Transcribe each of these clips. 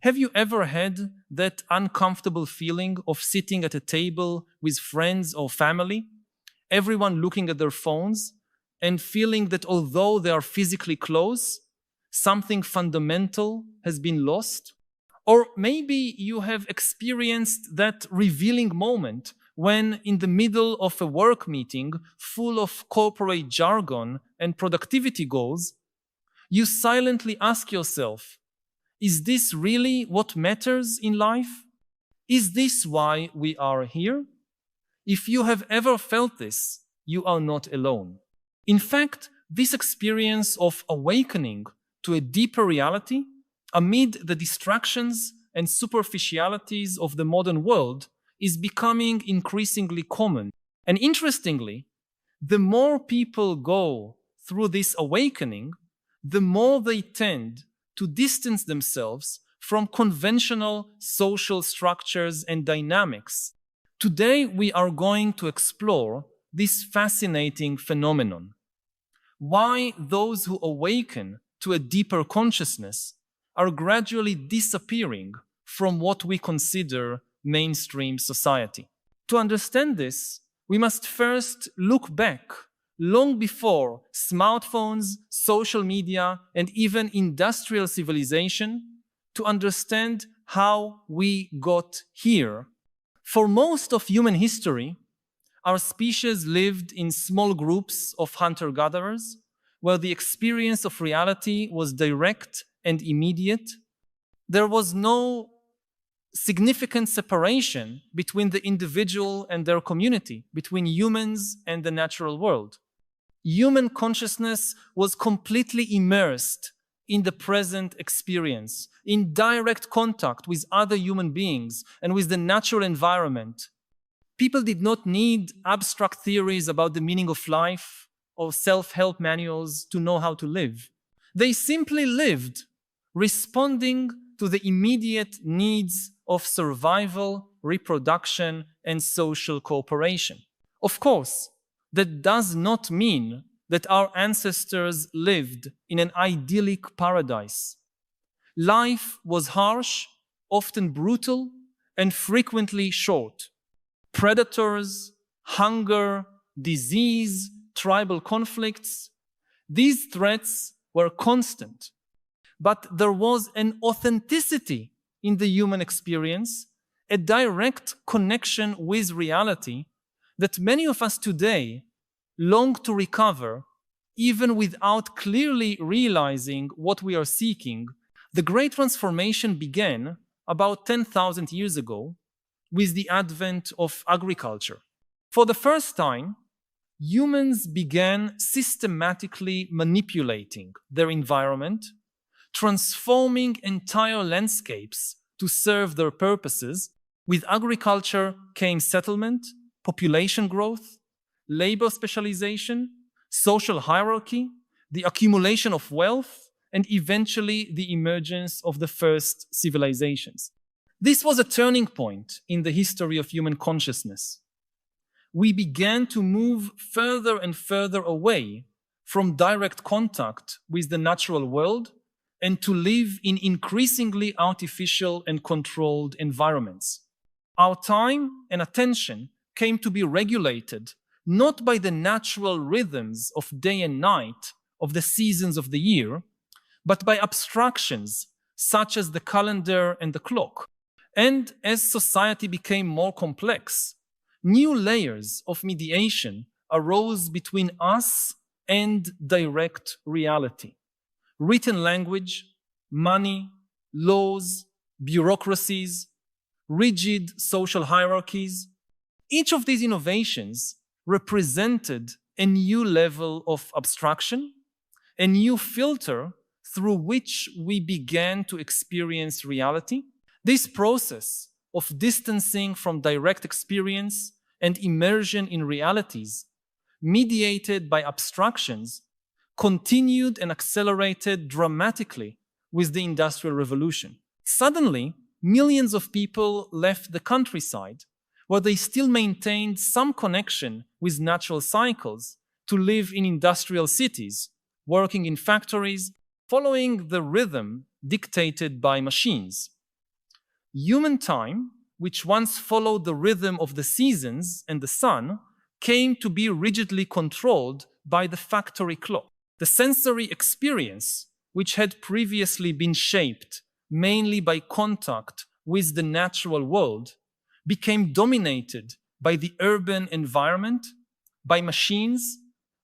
Have you ever had that uncomfortable feeling of sitting at a table with friends or family, everyone looking at their phones, and feeling that although they are physically close, something fundamental has been lost? Or maybe you have experienced that revealing moment when, in the middle of a work meeting full of corporate jargon and productivity goals, you silently ask yourself, is this really what matters in life? Is this why we are here? If you have ever felt this, you are not alone. In fact, this experience of awakening to a deeper reality amid the distractions and superficialities of the modern world is becoming increasingly common. And interestingly, the more people go through this awakening, the more they tend to distance themselves from conventional social structures and dynamics. Today, we are going to explore this fascinating phenomenon. Why those who awaken to a deeper consciousness are gradually disappearing from what we consider mainstream society. To understand this, we must first look back long before smartphones, social media, and even industrial civilization to understand how we got here. For most of human history, our species lived in small groups of hunter-gatherers, where the experience of reality was direct and immediate. There was no significant separation between the individual and their community, between humans and the natural world. Human consciousness was completely immersed in the present experience, in direct contact with other human beings and with the natural environment. People did not need abstract theories about the meaning of life or self-help manuals to know how to live. They simply lived, responding to the immediate needs of survival, reproduction, and social cooperation. Of course, that does not mean that our ancestors lived in an idyllic paradise. Life was harsh, often brutal, and frequently short. Predators, hunger, disease, tribal conflicts, these threats were constant. But there was an authenticity in the human experience, a direct connection with reality that many of us today long to recover, even without clearly realizing what we are seeking. The Great Transformation began about 10,000 years ago with the advent of agriculture. For the first time, humans began systematically manipulating their environment, transforming entire landscapes to serve their purposes. With agriculture came settlement, population growth, labor specialization, social hierarchy, the accumulation of wealth, and eventually the emergence of the first civilizations. This was a turning point in the history of human consciousness. We began to move further and further away from direct contact with the natural world and to live in increasingly artificial and controlled environments. Our time and attention came to be regulated not by the natural rhythms of day and night, of the seasons of the year, but by abstractions such as the calendar and the clock. And as society became more complex, new layers of mediation arose between us and direct reality. Written language, money, laws, bureaucracies, rigid social hierarchies. Each of these innovations represented a new level of abstraction, a new filter through which we began to experience reality. This process of distancing from direct experience and immersion in realities, mediated by abstractions, continued and accelerated dramatically with the Industrial Revolution. Suddenly, millions of people left the countryside, where they still maintained some connection with natural cycles, to live in industrial cities, working in factories, following the rhythm dictated by machines. Human time, which once followed the rhythm of the seasons and the sun, came to be rigidly controlled by the factory clock. The sensory experience, which had previously been shaped mainly by contact with the natural world, became dominated by the urban environment, by machines,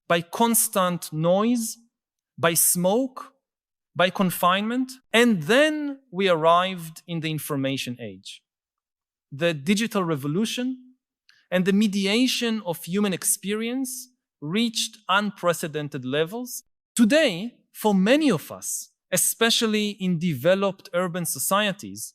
by constant noise, by smoke, by confinement, and then we arrived in the information age. The digital revolution and the mediation of human experience reached unprecedented levels. Today, for many of us, especially in developed urban societies,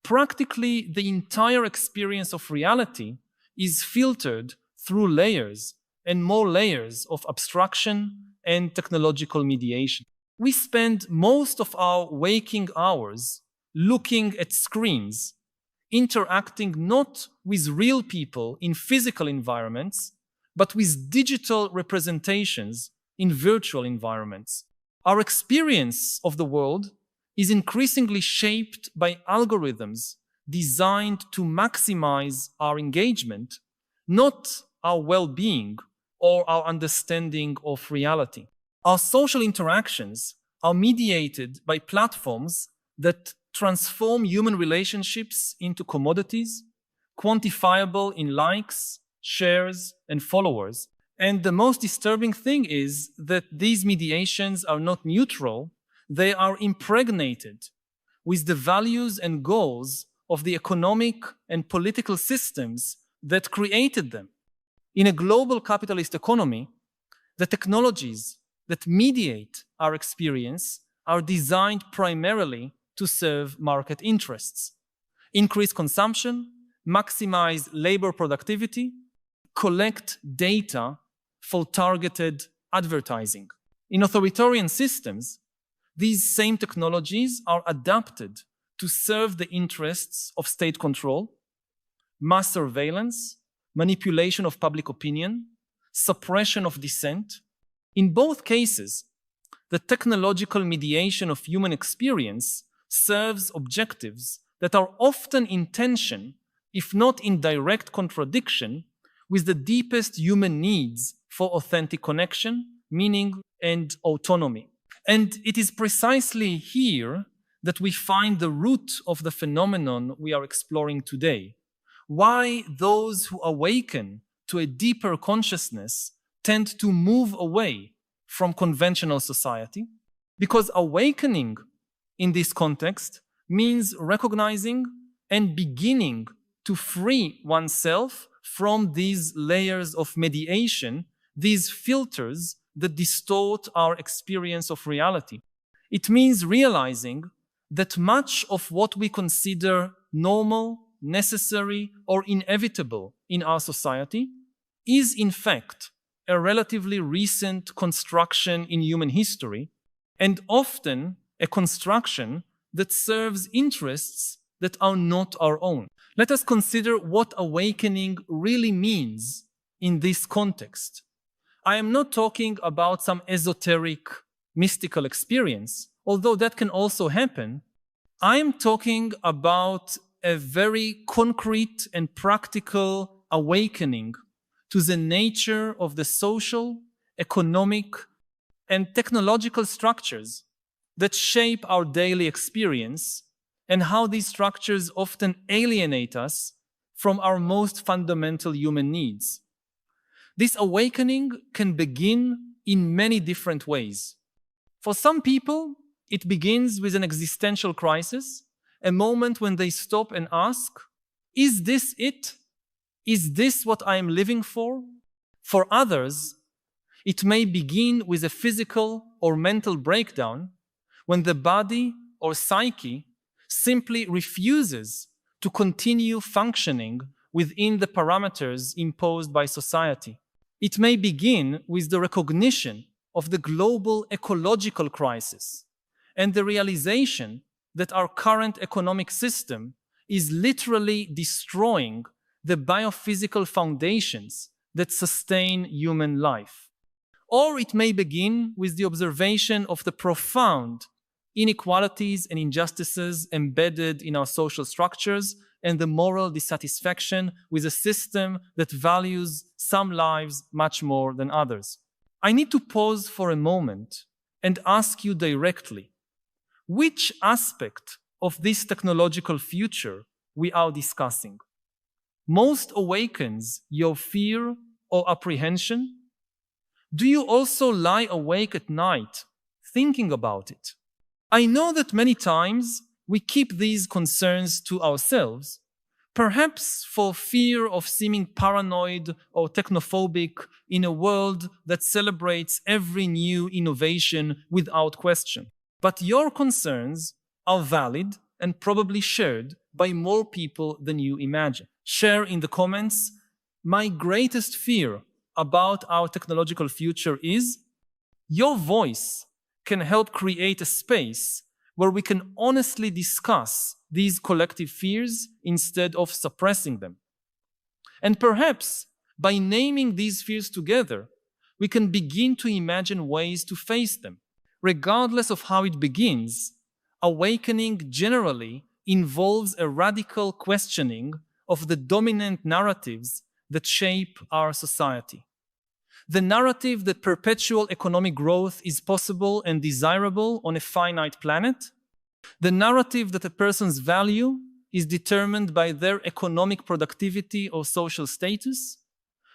practically the entire experience of reality is filtered through layers and more layers of abstraction and technological mediation. We spend most of our waking hours looking at screens, interacting not with real people in physical environments, but with digital representations in virtual environments. Our experience of the world is increasingly shaped by algorithms designed to maximize our engagement, not our well-being or our understanding of reality. Our social interactions are mediated by platforms that transform human relationships into commodities, quantifiable in likes, shares, and followers. And the most disturbing thing is that these mediations are not neutral, they are impregnated with the values and goals of the economic and political systems that created them. In a global capitalist economy, the technologies that mediate our experience are designed primarily to serve market interests, increase consumption, maximize labor productivity, collect data for targeted advertising. In authoritarian systems, these same technologies are adapted to serve the interests of state control, mass surveillance, manipulation of public opinion, suppression of dissent. In both cases, the technological mediation of human experience serves objectives that are often in tension, if not in direct contradiction, with the deepest human needs for authentic connection, meaning, and autonomy. And it is precisely here that we find the root of the phenomenon we are exploring today. Why those who awaken to a deeper consciousness tend to move away from conventional society? Because awakening in this context means recognizing and beginning to free oneself from these layers of mediation, these filters that distort our experience of reality. It means realizing that much of what we consider normal, necessary, or inevitable in our society is in fact a relatively recent construction in human history, and often a construction that serves interests that are not our own. Let us consider what awakening really means in this context. I am not talking about some esoteric, mystical experience, although that can also happen. I am talking about a very concrete and practical awakening to the nature of the social, economic, and technological structures that shape our daily experience, and how these structures often alienate us from our most fundamental human needs. This awakening can begin in many different ways. For some people, it begins with an existential crisis, a moment when they stop and ask, is this it? Is this what I am living for? For others, it may begin with a physical or mental breakdown when the body or psyche simply refuses to continue functioning within the parameters imposed by society. It may begin with the recognition of the global ecological crisis and the realization that our current economic system is literally destroying the biophysical foundations that sustain human life. Or it may begin with the observation of the profound inequalities and injustices embedded in our social structures, and the moral dissatisfaction with a system that values some lives much more than others. I need to pause for a moment and ask you directly, which aspect of this technological future we are discussing most awakens your fear or apprehension? Do you also lie awake at night thinking about it? I know that many times we keep these concerns to ourselves, perhaps for fear of seeming paranoid or technophobic in a world that celebrates every new innovation without question. But your concerns are valid and probably shared by more people than you imagine. Share in the comments, my greatest fear about our technological future is. Your voice can help create a space where we can honestly discuss these collective fears instead of suppressing them. And perhaps by naming these fears together, we can begin to imagine ways to face them. Regardless of how it begins, awakening generally involves a radical questioning of the dominant narratives that shape our society. The narrative that perpetual economic growth is possible and desirable on a finite planet, the narrative that a person's value is determined by their economic productivity or social status,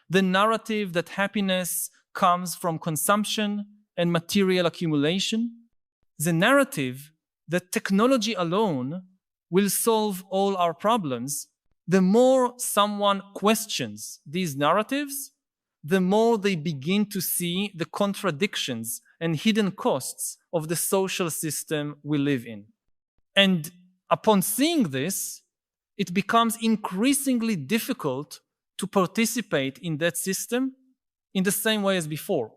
the narrative that happiness comes from consumption and material accumulation, the narrative that technology alone will solve all our problems. The more someone questions these narratives, the more they begin to see the contradictions and hidden costs of the social system we live in. And upon seeing this, it becomes increasingly difficult to participate in that system in the same way as before.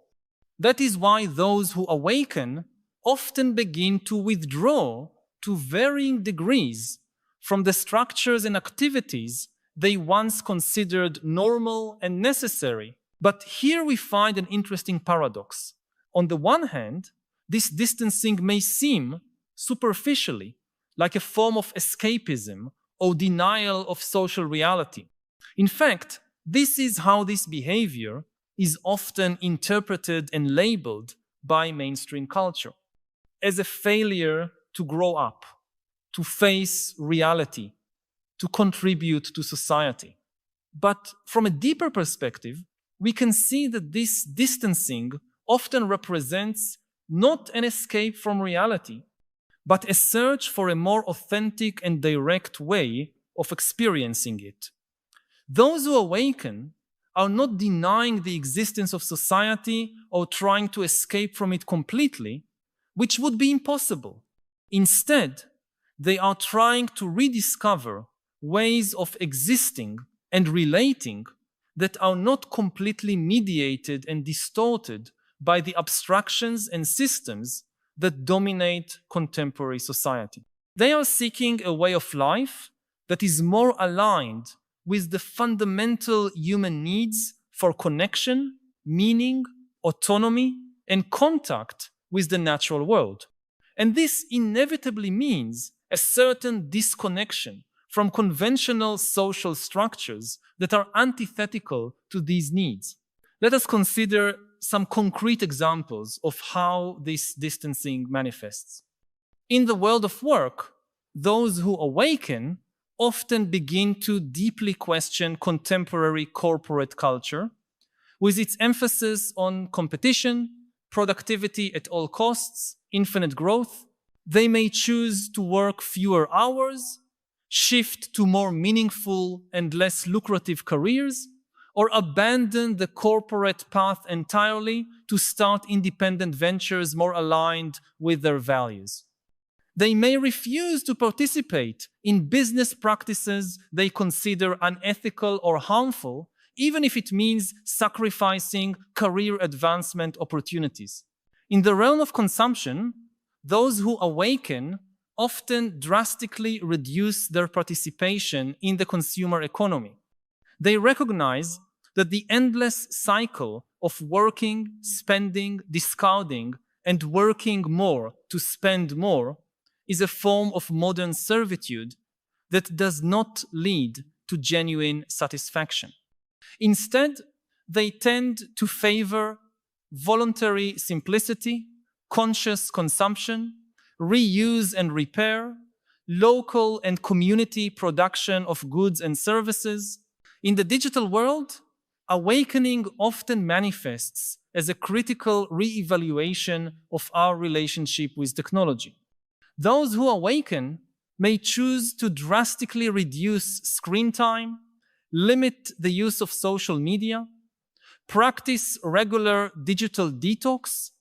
That is why those who awaken often begin to withdraw to varying degrees from the structures and activities they once considered normal and necessary. But here we find an interesting paradox. On the one hand, this distancing may seem superficially like a form of escapism or denial of social reality. In fact, this is how this behavior is often interpreted and labeled by mainstream culture, as a failure to grow up, to face reality, to contribute to society. But from a deeper perspective, we can see that this distancing often represents not an escape from reality, but a search for a more authentic and direct way of experiencing it. Those who awaken are not denying the existence of society or trying to escape from it completely, which would be impossible. Instead, they are trying to rediscover ways of existing and relating that are not completely mediated and distorted by the abstractions and systems that dominate contemporary society. They are seeking a way of life that is more aligned with the fundamental human needs for connection, meaning, autonomy, and contact with the natural world. And this inevitably means a certain disconnection from conventional social structures that are antithetical to these needs. Let us consider some concrete examples of how this distancing manifests. In the world of work, those who awaken often begin to deeply question contemporary corporate culture, with its emphasis on competition, productivity at all costs, infinite growth. They may choose to work fewer hours, shift to more meaningful and less lucrative careers, or abandon the corporate path entirely to start independent ventures more aligned with their values. They may refuse to participate in business practices they consider unethical or harmful, even if it means sacrificing career advancement opportunities. In the realm of consumption, those who awaken often drastically reduce their participation in the consumer economy. They recognize that the endless cycle of working, spending, discarding, and working more to spend more is a form of modern servitude that does not lead to genuine satisfaction. Instead, they tend to favor voluntary simplicity, conscious consumption, reuse and repair, local and community production of goods and services. In the digital world, awakening often manifests as a critical re-evaluation of our relationship with technology. Those who awaken may choose to drastically reduce screen time, limit the use of social media, practice regular digital detox,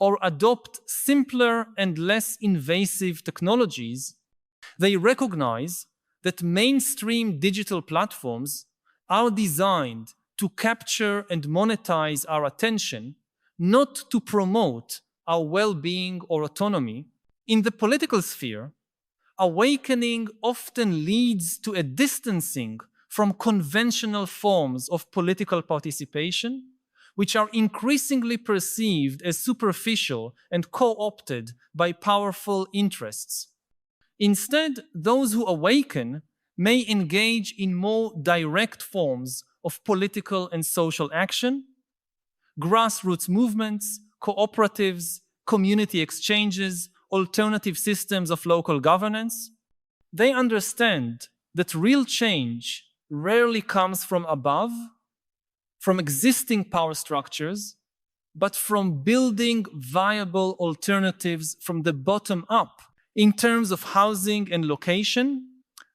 or adopt simpler and less invasive technologies. They recognize that mainstream digital platforms are designed to capture and monetize our attention, not to promote our well-being or autonomy. In the political sphere, awakening often leads to a distancing from conventional forms of political participation, which are increasingly perceived as superficial and co-opted by powerful interests. Instead, those who awaken may engage in more direct forms of political and social action, grassroots movements, cooperatives, community exchanges, alternative systems of local governance. They understand that real change rarely comes from above, from existing power structures, but from building viable alternatives from the bottom up. In terms of housing and location,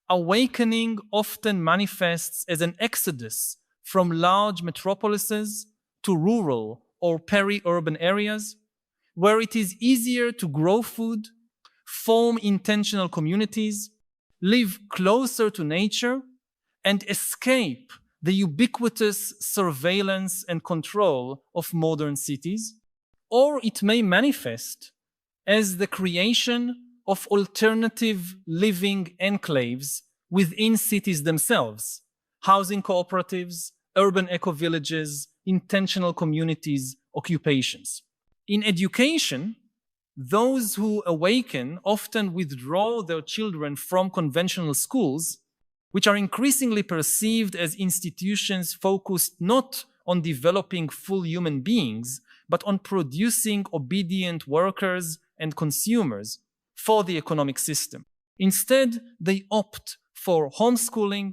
awakening often manifests as an exodus from large metropolises to rural or peri-urban areas, where it is easier to grow food, form intentional communities, live closer to nature, and escape the ubiquitous surveillance and control of modern cities. Or it may manifest as the creation of alternative living enclaves within cities themselves, housing cooperatives, urban eco-villages, intentional communities, occupations. In education, those who awaken often withdraw their children from conventional schools, which are increasingly perceived as institutions focused not on developing full human beings, but on producing obedient workers and consumers for the economic system. Instead, they opt for homeschooling,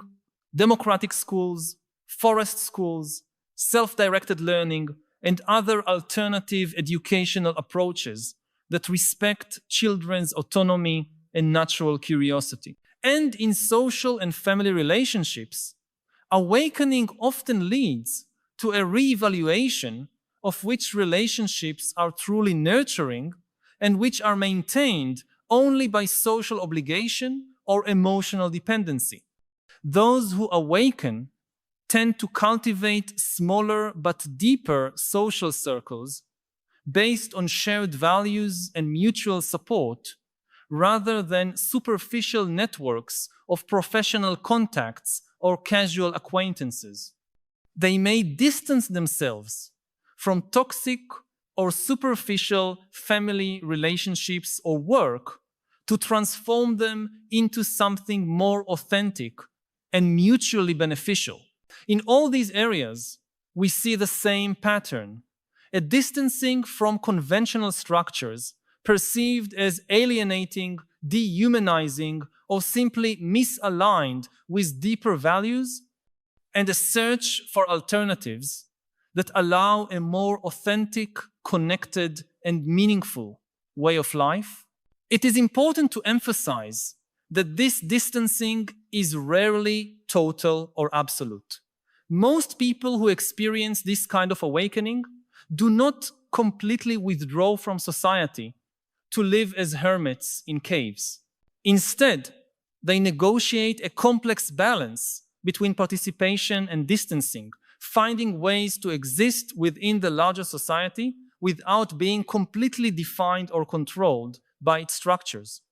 democratic schools, forest schools, self-directed learning, and other alternative educational approaches that respect children's autonomy and natural curiosity. And in social and family relationships, awakening often leads to a re-evaluation of which relationships are truly nurturing and which are maintained only by social obligation or emotional dependency. Those who awaken tend to cultivate smaller but deeper social circles based on shared values and mutual support, rather than superficial networks of professional contacts or casual acquaintances. They may distance themselves from toxic or superficial family relationships or work to transform them into something more authentic and mutually beneficial. In all these areas, we see the same pattern: a distancing from conventional structures perceived as alienating, dehumanizing, or simply misaligned with deeper values, and a search for alternatives that allow a more authentic, connected, and meaningful way of life. It is important to emphasize that this distancing is rarely total or absolute. Most people who experience this kind of awakening do not completely withdraw from society to live as hermits in caves. Instead, they negotiate a complex balance between participation and distancing, finding ways to exist within the larger society without being completely defined or controlled by its structures.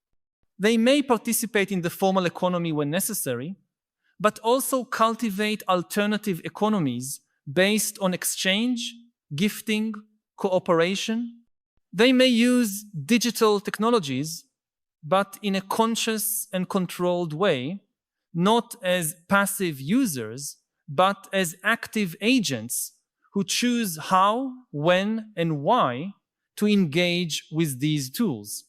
They may participate in the formal economy when necessary, but also cultivate alternative economies based on exchange, gifting, cooperation. They may use digital technologies, but in a conscious and controlled way, not as passive users, but as active agents who choose how, when, and why to engage with these tools.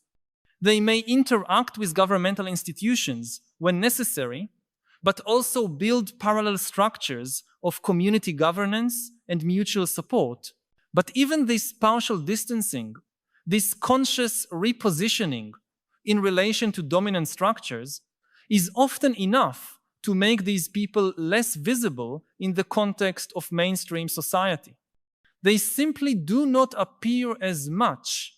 They may interact with governmental institutions when necessary, but also build parallel structures of community governance and mutual support. But even this partial distancing, this conscious repositioning in relation to dominant structures, is often enough to make these people less visible in the context of mainstream society. They simply do not appear as much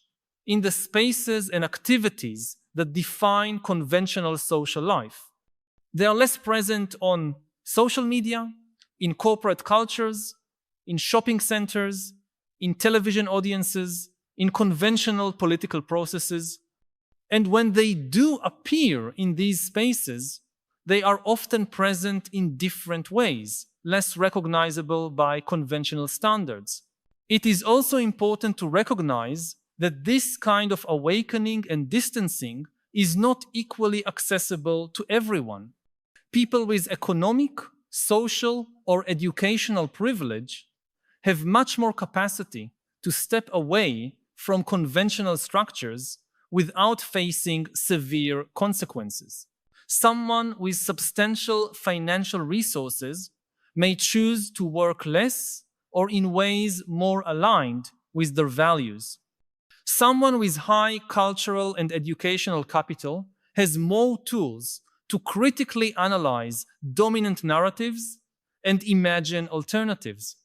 in the spaces and activities that define conventional social life. They are less present on social media, in corporate cultures, in shopping centers, in television audiences, in conventional political processes. And when they do appear in these spaces, they are often present in different ways, less recognizable by conventional standards. It is also important to recognize that this kind of awakening and distancing is not equally accessible to everyone. People with economic, social, or educational privilege have much more capacity to step away from conventional structures without facing severe consequences. Someone with substantial financial resources may choose to work less or in ways more aligned with their values. Someone with high cultural and educational capital has more tools to critically analyze dominant narratives and imagine alternatives.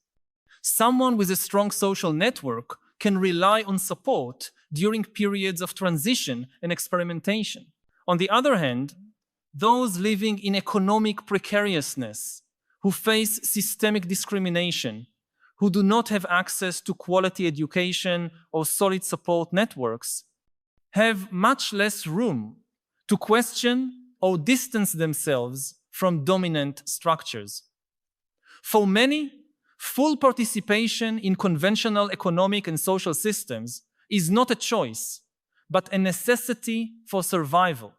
Someone with a strong social network can rely on support during periods of transition and experimentation. On the other hand, those living in economic precariousness, who face systemic discrimination, who do not have access to quality education or solid support networks, have much less room to question or distance themselves from dominant structures. For many, full participation in conventional economic and social systems is not a choice, but a necessity for survival.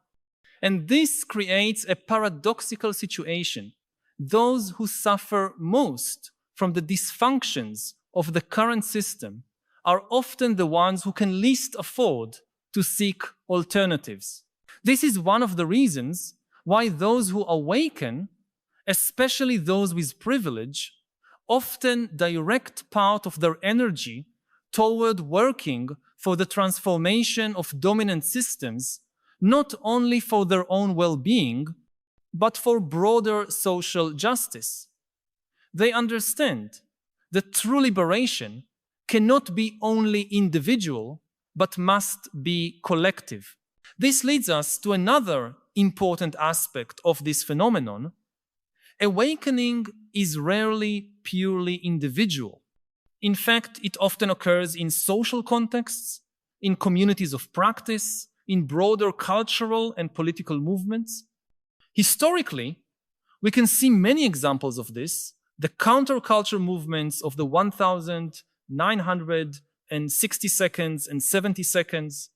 And this creates a paradoxical situation. Those who suffer most from the dysfunctions of the current system are often the ones who can least afford to seek alternatives. This is one of the reasons why those who awaken, especially those with privilege, often direct part of their energy toward working for the transformation of dominant systems, not only for their own well-being, but for broader social justice. They understand that true liberation cannot be only individual, but must be collective. This leads us to another important aspect of this phenomenon. Awakening is rarely purely individual. In fact, it often occurs in social contexts, in communities of practice, in broader cultural and political movements. Historically, we can see many examples of this. The counterculture movements of the 1960 seconds and 70 seconds,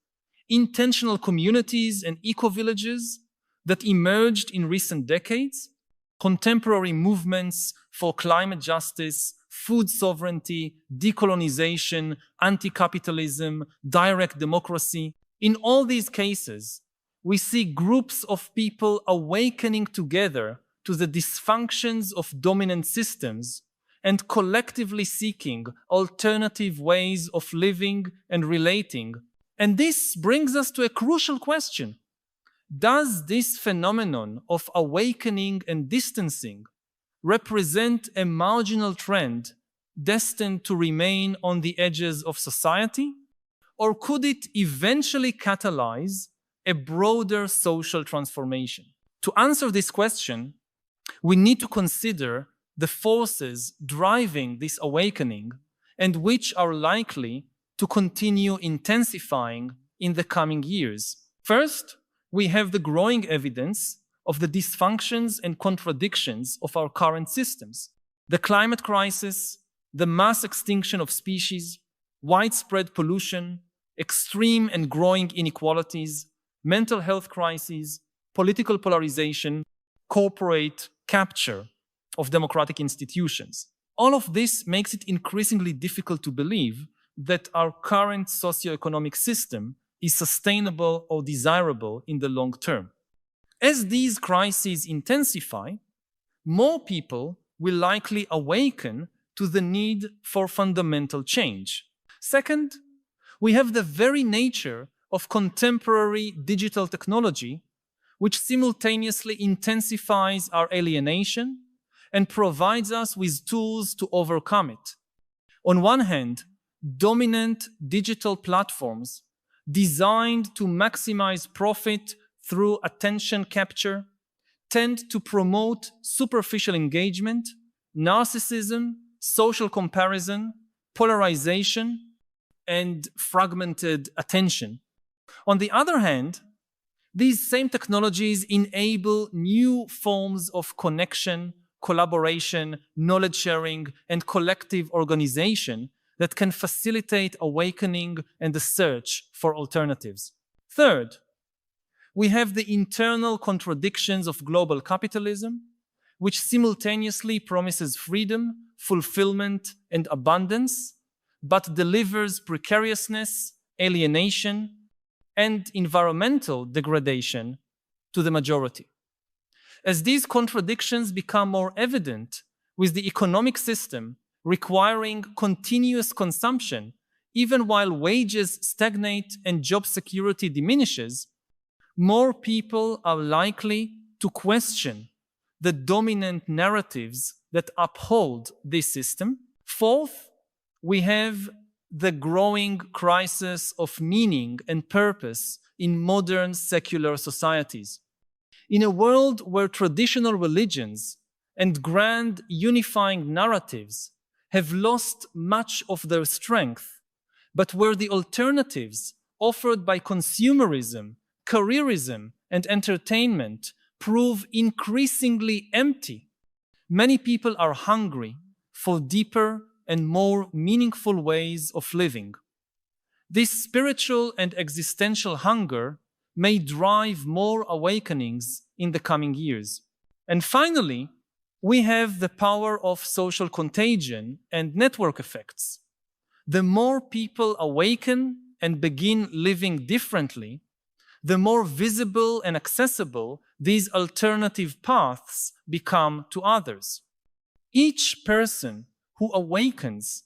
intentional communities and eco-villages that emerged in recent decades, contemporary movements for climate justice, food sovereignty, decolonization, anti-capitalism, direct democracy. In all these cases, we see groups of people awakening together to the dysfunctions of dominant systems and collectively seeking alternative ways of living and relating. And this brings us to a crucial question. Does this phenomenon of awakening and distancing represent a marginal trend destined to remain on the edges of society? Or could it eventually catalyze a broader social transformation? To answer this question, we need to consider the forces driving this awakening and which are likely to continue intensifying in the coming years. First, we have the growing evidence of the dysfunctions and contradictions of our current systems. The climate crisis, the mass extinction of species, widespread pollution, extreme and growing inequalities, mental health crises, political polarization, corporate capture of democratic institutions. All of this makes it increasingly difficult to believe that our current socioeconomic system is sustainable or desirable in the long term. As these crises intensify, more people will likely awaken to the need for fundamental change. Second, we have the very nature of contemporary digital technology, which simultaneously intensifies our alienation and provides us with tools to overcome it. On one hand, dominant digital platforms designed to maximize profit through attention capture tend to promote superficial engagement, narcissism, social comparison, polarization, and fragmented attention. On the other hand, these same technologies enable new forms of connection, collaboration, knowledge sharing, and collective organization that can facilitate awakening and the search for alternatives. Third, we have the internal contradictions of global capitalism, which simultaneously promises freedom, fulfillment, and abundance, but delivers precariousness, alienation, and environmental degradation to the majority. As these contradictions become more evident with the economic system requiring continuous consumption, even while wages stagnate and job security diminishes, more people are likely to question the dominant narratives that uphold this system. Fourth, we have the growing crisis of meaning and purpose in modern secular societies. In a world where traditional religions and grand unifying narratives have lost much of their strength, but where the alternatives offered by consumerism, careerism, and entertainment prove increasingly empty, many people are hungry for deeper and more meaningful ways of living. This spiritual and existential hunger may drive more awakenings in the coming years. And finally, we have the power of social contagion and network effects. The more people awaken and begin living differently, the more visible and accessible these alternative paths become to others. Each person who awakens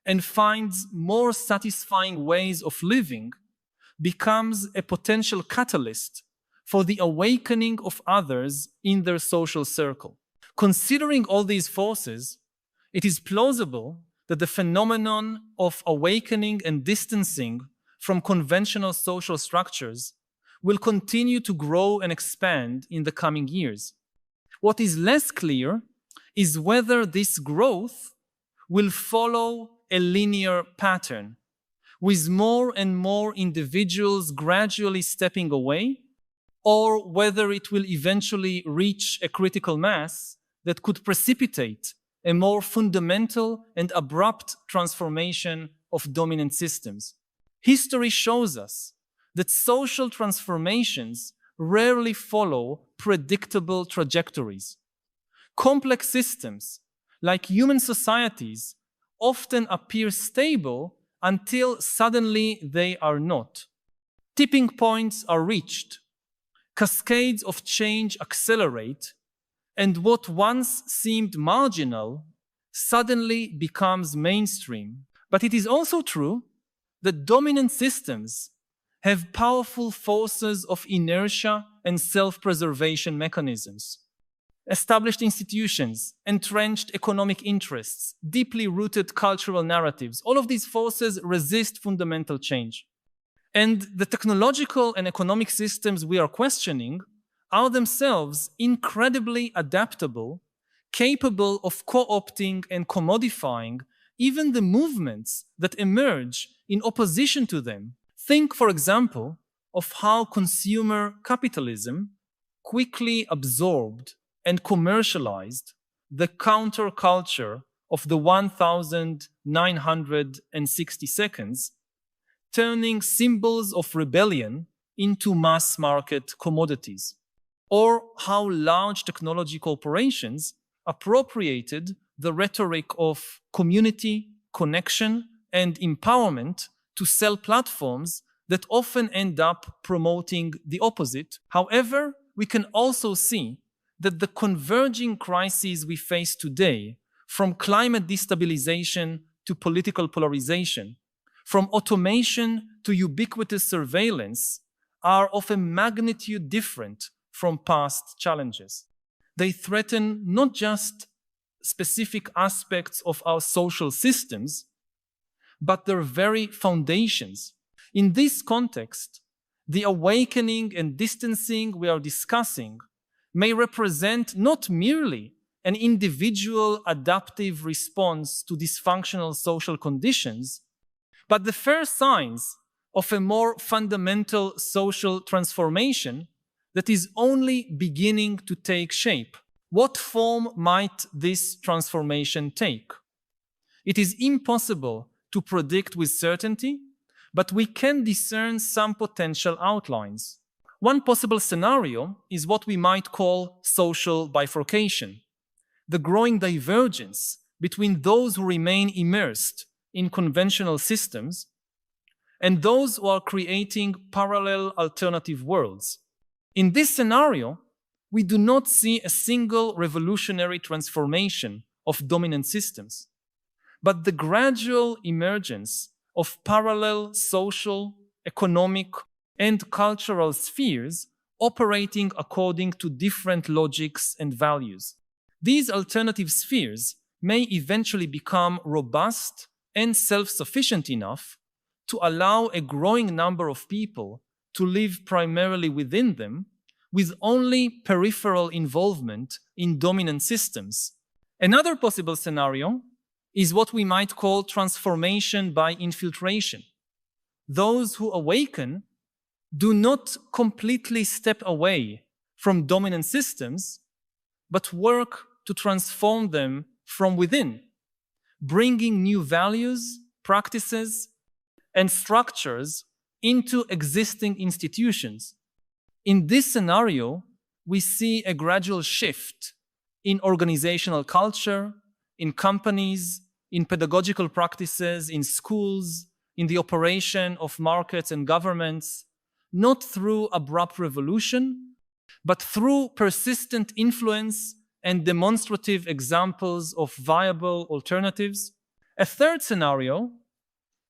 and finds more satisfying ways of living becomes a potential catalyst for the awakening of others in their social circle. Considering all these forces, it is plausible that the phenomenon of awakening and distancing from conventional social structures will continue to grow and expand in the coming years. What is less clear is whether this growth will follow a linear pattern, with more and more individuals gradually stepping away, or whether it will eventually reach a critical mass that could precipitate a more fundamental and abrupt transformation of dominant systems. History shows us that social transformations rarely follow predictable trajectories. Complex systems, like human societies, often appear stable until suddenly they are not. Tipping points are reached, cascades of change accelerate, and what once seemed marginal suddenly becomes mainstream. But it is also true that dominant systems have powerful forces of inertia and self-preservation mechanisms. Established institutions, entrenched economic interests, deeply rooted cultural narratives, all of these forces resist fundamental change. And the technological and economic systems we are questioning are themselves incredibly adaptable, capable of co-opting and commodifying even the movements that emerge in opposition to them. Think, for example, of how consumer capitalism quickly absorbed and commercialized the counterculture of the 1960 seconds, turning symbols of rebellion into mass market commodities, or how large technology corporations appropriated the rhetoric of community, connection, and empowerment to sell platforms that often end up promoting the opposite. However, we can also see that the converging crises we face today, from climate destabilization to political polarization, from automation to ubiquitous surveillance, are of a magnitude different from past challenges. They threaten not just specific aspects of our social systems, but their very foundations. In this context, the awakening and distancing we are discussing may represent not merely an individual adaptive response to dysfunctional social conditions, but the first signs of a more fundamental social transformation that is only beginning to take shape. What form might this transformation take? It is impossible to predict with certainty, but we can discern some potential outlines. One possible scenario is what we might call social bifurcation, the growing divergence between those who remain immersed in conventional systems and those who are creating parallel alternative worlds. In this scenario, we do not see a single revolutionary transformation of dominant systems, but the gradual emergence of parallel social, economic, and cultural spheres operating according to different logics and values. These alternative spheres may eventually become robust and self-sufficient enough to allow a growing number of people to live primarily within them, with only peripheral involvement in dominant systems. Another possible scenario is what we might call transformation by infiltration. Those who awaken do not completely step away from dominant systems, but work to transform them from within, bringing new values, practices, and structures into existing institutions. In this scenario, we see a gradual shift in organizational culture, in companies, in pedagogical practices, in schools, in the operation of markets and governments, not through abrupt revolution, but through persistent influence and demonstrative examples of viable alternatives. A third scenario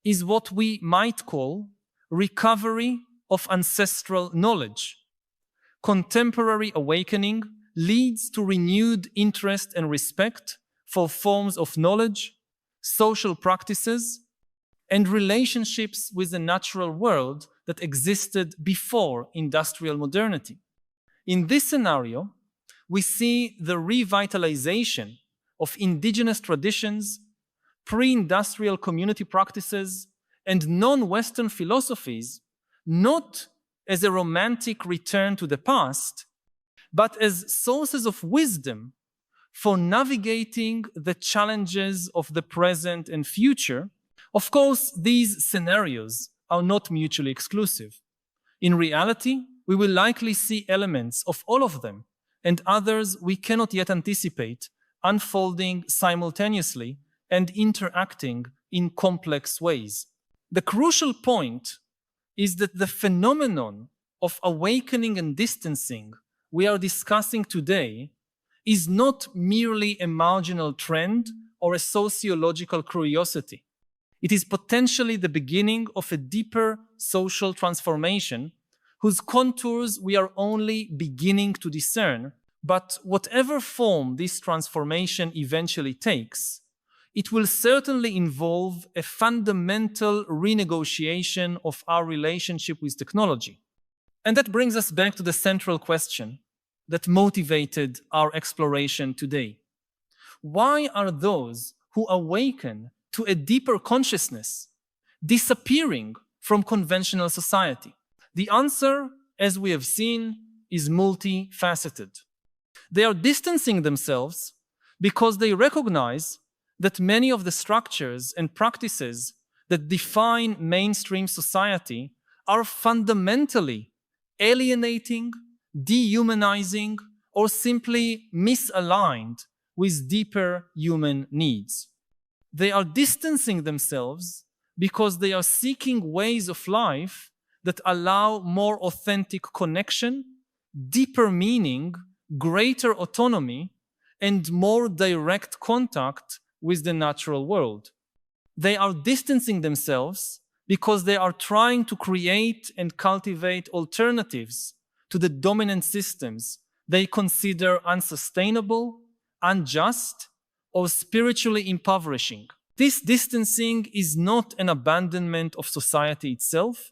is what we might call recovery of ancestral knowledge. Contemporary awakening leads to renewed interest and respect for forms of knowledge, social practices, and relationships with the natural world that existed before industrial modernity. In this scenario, we see the revitalization of indigenous traditions, pre-industrial community practices, and non-Western philosophies, not as a romantic return to the past, but as sources of wisdom for navigating the challenges of the present and future. Of course, these scenarios are not mutually exclusive. In reality, we will likely see elements of all of them, and others we cannot yet anticipate, unfolding simultaneously and interacting in complex ways. The crucial point is that the phenomenon of awakening and distancing we are discussing today is not merely a marginal trend or a sociological curiosity. It is potentially the beginning of a deeper social transformation whose contours we are only beginning to discern. But whatever form this transformation eventually takes, it will certainly involve a fundamental renegotiation of our relationship with technology. And that brings us back to the central question that motivated our exploration today. Why are those who awaken to a deeper consciousness disappearing from conventional society? The answer, as we have seen, is multifaceted. They are distancing themselves because they recognize that many of the structures and practices that define mainstream society are fundamentally alienating, dehumanizing, or simply misaligned with deeper human needs. They are distancing themselves because they are seeking ways of life that allow more authentic connection, deeper meaning, greater autonomy, and more direct contact with the natural world. They are distancing themselves because they are trying to create and cultivate alternatives to the dominant systems they consider unsustainable, unjust, or spiritually impoverishing. This distancing is not an abandonment of society itself,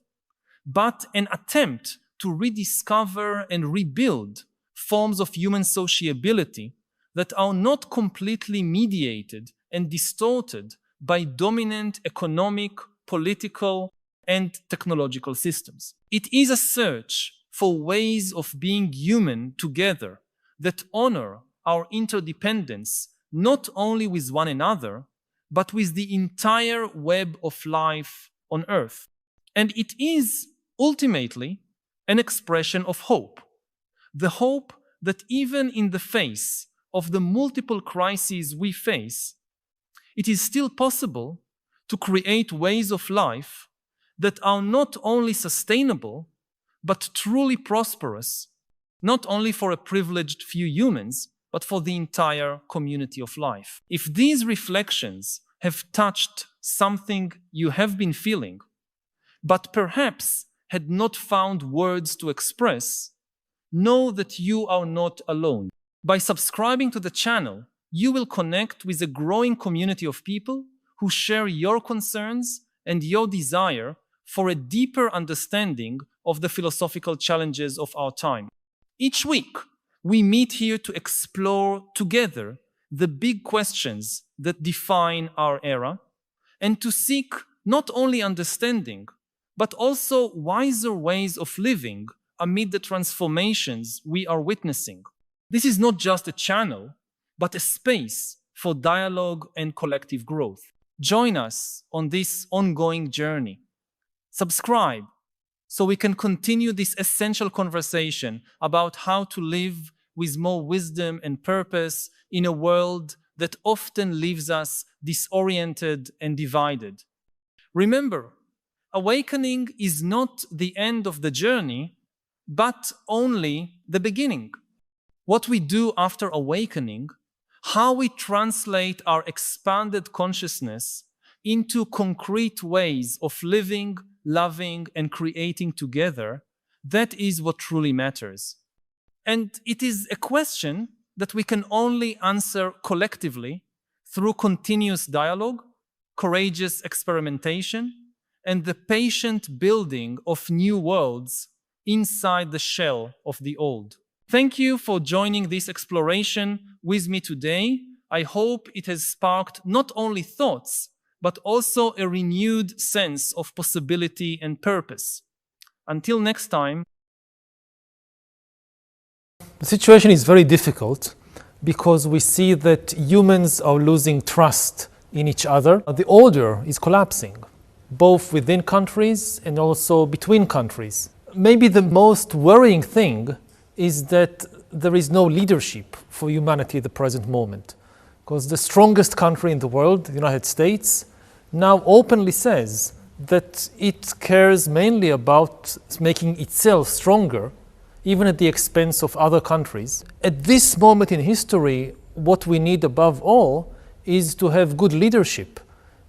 but an attempt to rediscover and rebuild forms of human sociability that are not completely mediated and distorted by dominant economic, political, and technological systems. It is a search for ways of being human together that honor our interdependence not only with one another, but with the entire web of life on Earth. And it is ultimately an expression of hope. The hope that even in the face of the multiple crises we face, it is still possible to create ways of life that are not only sustainable, but truly prosperous, not only for a privileged few humans, but for the entire community of life. If these reflections have touched something you have been feeling, but perhaps had not found words to express, know that you are not alone. By subscribing to the channel, you will connect with a growing community of people who share your concerns and your desire for a deeper understanding of the philosophical challenges of our time. Each week, we meet here to explore together the big questions that define our era and to seek not only understanding, but also wiser ways of living amid the transformations we are witnessing. This is not just a channel, but a space for dialogue and collective growth. Join us on this ongoing journey. Subscribe so we can continue this essential conversation about how to live with more wisdom and purpose in a world that often leaves us disoriented and divided. Remember, awakening is not the end of the journey, but only the beginning. What we do after awakening, how we translate our expanded consciousness into concrete ways of living, loving, and creating together, that is what truly matters. And it is a question that we can only answer collectively through continuous dialogue, courageous experimentation, and the patient building of new worlds inside the shell of the old. Thank you for joining this exploration with me today. I hope it has sparked not only thoughts, but also a renewed sense of possibility and purpose. Until next time. The situation is very difficult because we see that humans are losing trust in each other. The order is collapsing, both within countries and also between countries. Maybe the most worrying thing is that there is no leadership for humanity at the present moment, because the strongest country in the world, the United States, now openly says that it cares mainly about making itself stronger, even at the expense of other countries. At this moment in history, what we need above all is to have good leadership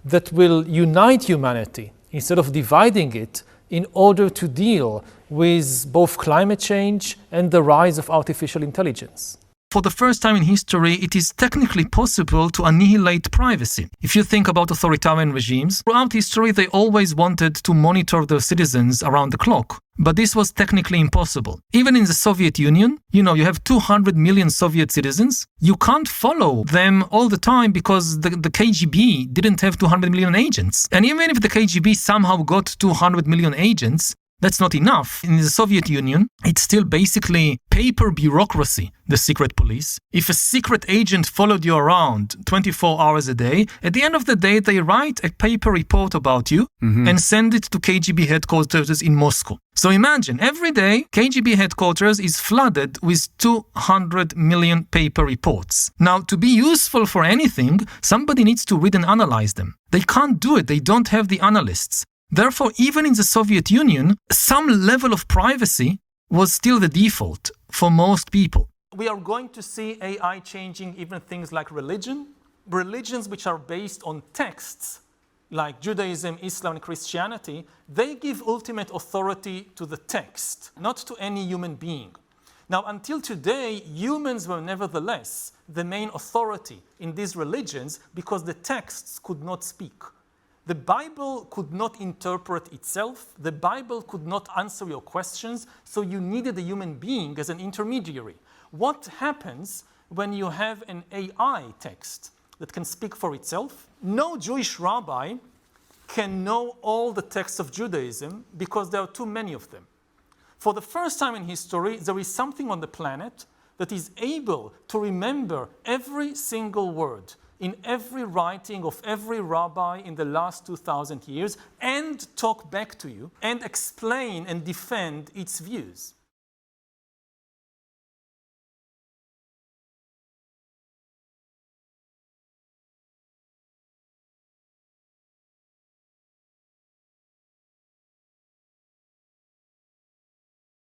that will unite humanity instead of dividing it in order to deal with both climate change and the rise of artificial intelligence. For the first time in history, it is technically possible to annihilate privacy. If you think about authoritarian regimes, throughout history they always wanted to monitor their citizens around the clock. But this was technically impossible. Even in the Soviet Union, you have 200 million Soviet citizens. You can't follow them all the time because the KGB didn't have 200 million agents. And even if the KGB somehow got 200 million agents, That's not enough. In the Soviet Union, it's still basically paper bureaucracy, the secret police. If a secret agent followed you around 24 hours a day, at the end of the day, they write a paper report about you and send it to KGB headquarters in Moscow. So imagine, every day, KGB headquarters is flooded with 200 million paper reports. Now, to be useful for anything, somebody needs to read and analyze them. They can't do it. They don't have the analysts. Therefore, even in the Soviet Union, some level of privacy was still the default for most people. We are going to see AI changing even things like religion. Religions which are based on texts, like Judaism, Islam, and Christianity, they give ultimate authority to the text, not to any human being. Now, until today, humans were nevertheless the main authority in these religions because the texts could not speak. The Bible could not interpret itself. The Bible could not answer your questions, so you needed a human being as an intermediary. What happens when you have an AI text that can speak for itself? No Jewish rabbi can know all the texts of Judaism because there are too many of them. For the first time in history, there is something on the planet that is able to remember every single word in every writing of every rabbi in the last 2,000 years and talk back to you and explain and defend its views.